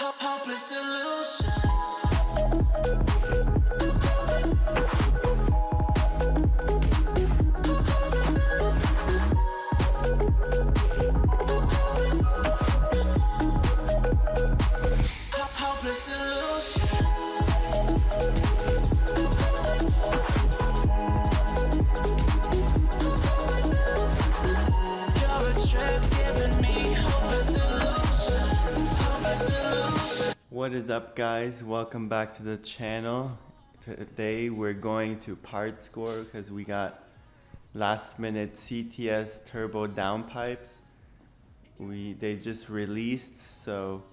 Hopeless solution. Hopeless solution. You're a trip giving me hopeless solution. Hopeless solution. What is up, guys? Welcome back to the channel. Today we're going to part score because we got last minute CTS Turbo Downpipes. They just released, so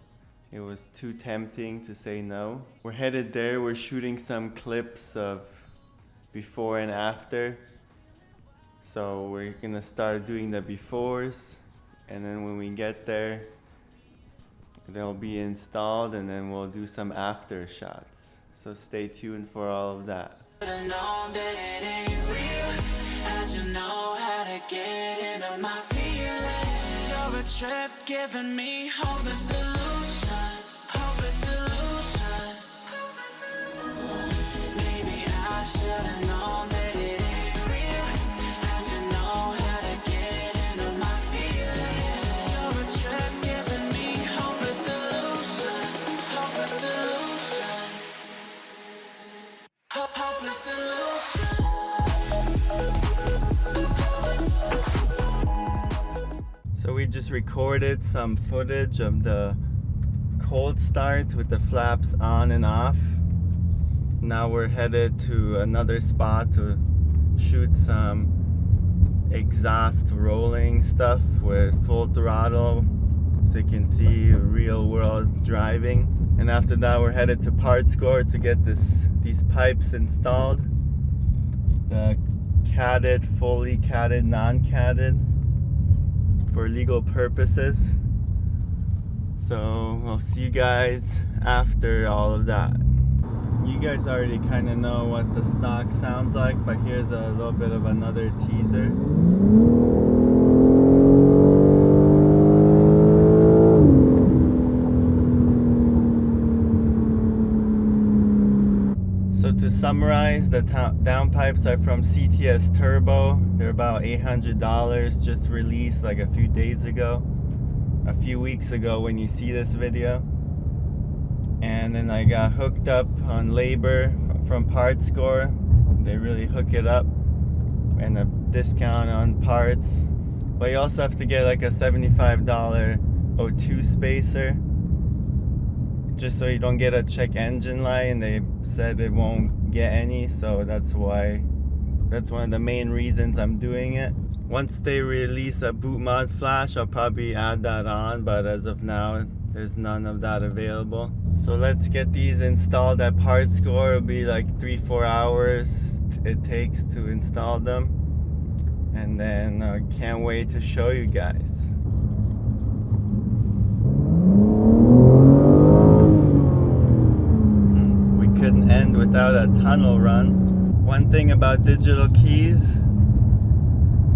it was too tempting to say no. We're headed there. We're shooting some clips of before and after. So we're gonna start doing the befores, and then when we get there, they'll be installed, and then we'll do some after shots. So stay tuned for all of that. Should've known that it ain't real. How'd you know how to get into my feelings? You're a trip giving me hopeless solution. Hopeless solution. Maybe I should've known that it ain't real. How'd you know how to get into my feelings? You're a trip giving me hopeless solution. Hopeless solution. Hopeless solution. So we just recorded some footage of the cold start with the flaps on and off. Now we're headed to another spot to shoot some exhaust rolling stuff with full throttle so you can see real world driving. And after that we're headed to part score to get these pipes installed. The catted, fully catted, non-catted, for legal purposes. So I'll see you guys after all of that. You guys already kind of know what the stock sounds like, but here's a little bit of another teaser. So to summarize, the downpipes are from CTS Turbo. They're about $800, just released like a few days ago, a few weeks ago when you see this video. And then I got hooked up on labor from Part Score. They really hook it up, and a discount on parts. But you also have to get like a $75 O2 spacer, just so you don't get a check engine light, and they said it won't get any, so that's one of the main reasons I'm doing it. Once they release a boot mod flash, I'll probably add that on, but as of now there's none of that available. So let's get these installed at Part Score. It'll be like 3-4 hours it takes to install them, and then I can't wait to show you guys. Couldn't end without a tunnel run. One thing about digital keys,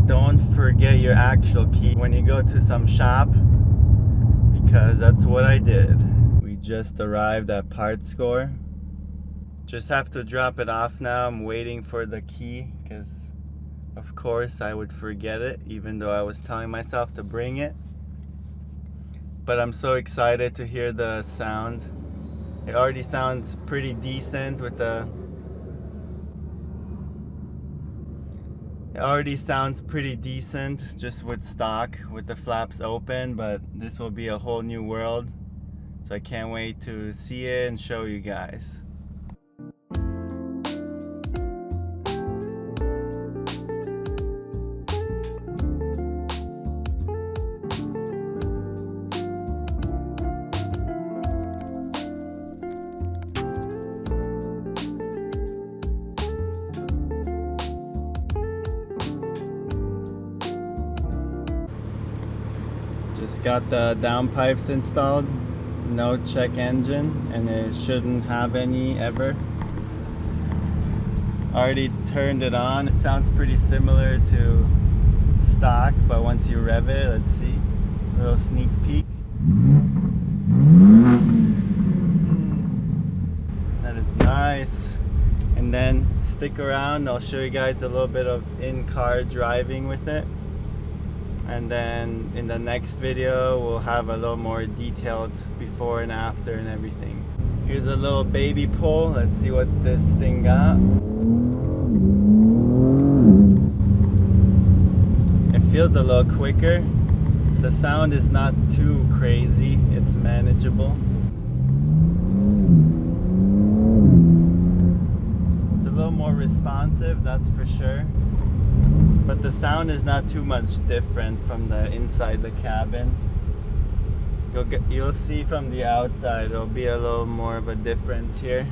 don't forget your actual key when you go to some shop, because that's what I did. We just arrived at Part Score. Just have to drop it off now. I'm waiting for the key because of course I would forget it, even though I was telling myself to bring it. But I'm so excited to hear the sound. It already sounds pretty decent with the... It already sounds pretty decent just with stock, with the flaps open, but this will be a whole new world. So I can't wait to see it and show you guys. Just got the downpipes installed, no check engine, and it shouldn't have any ever. Already turned it on. It sounds pretty similar to stock, but once you rev it, let's see, a little sneak peek. stick around. I'll show you guys a little bit of in-car driving with it, and then in the next video we'll have a little more detailed before and after and everything. Here's a little baby pull. Let's see what this thing got. It feels a little quicker. The sound is not too crazy, it's manageable. It's a little more responsive, that's for sure. But the sound is not too much different from the inside the cabin. You'll see from the outside, it'll be a little more of a difference here.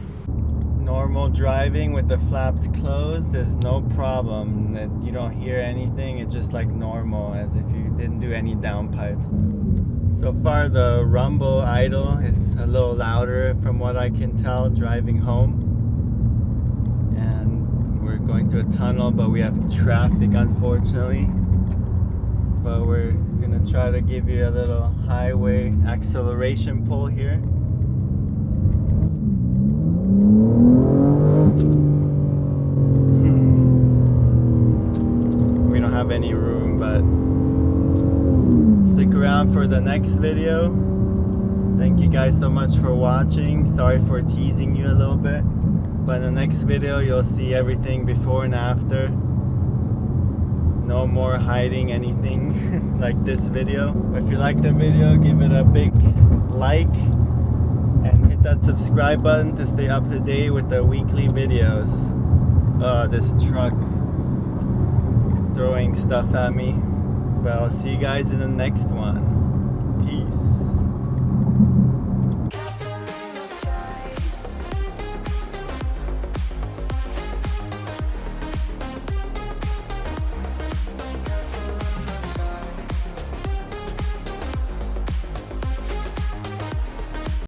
Normal driving with the flaps closed, there's no problem. That you don't hear anything, it's just like normal, as if you didn't do any downpipes. So far the rumble idle is a little louder from what I can tell driving home. And we're going through a tunnel, but we have traffic unfortunately. But we're gonna try to give you a little highway acceleration pull here. We don't have any room, but stick around for the next video. Thank you guys so much for watching. Sorry for teasing you a little bit, but in the next video you'll see everything before and after. No more hiding anything like this video. If you like the video, give it a big like and hit that subscribe button to stay up to date with the weekly videos. This truck throwing stuff at me. But I'll see you guys in the next one. Peace.